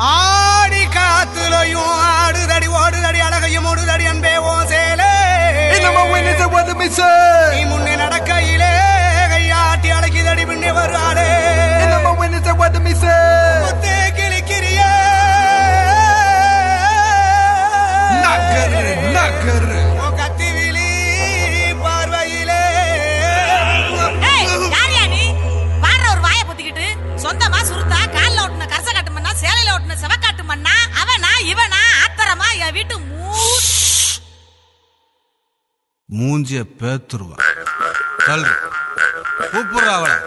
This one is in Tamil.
ஆடி காத்துலையும் ஆடுதடி ஓடுதடி அழகையும் ஓடுதடி அன்பே ஓ சேலே நீ முன்னே நடக்கையிலே கையாட்டி அழகிதடி முன்னே வருவாடே கிளிக்கிறிய கத்திவிழி பார்வையிலே ஒரு வாய பொத்திக்கிட்டு சொந்தமா சுருத்தா கால்ல ஓட்டுன கரச காட்டு மண்ணா சேலையில ஓட்டுன செவக்காட்டு மண்ணா அவனா இவனா ஆத்தரமா என் வீட்டு மூஞ்சிய பேத்துருவான் கூப்பிடுற அவளை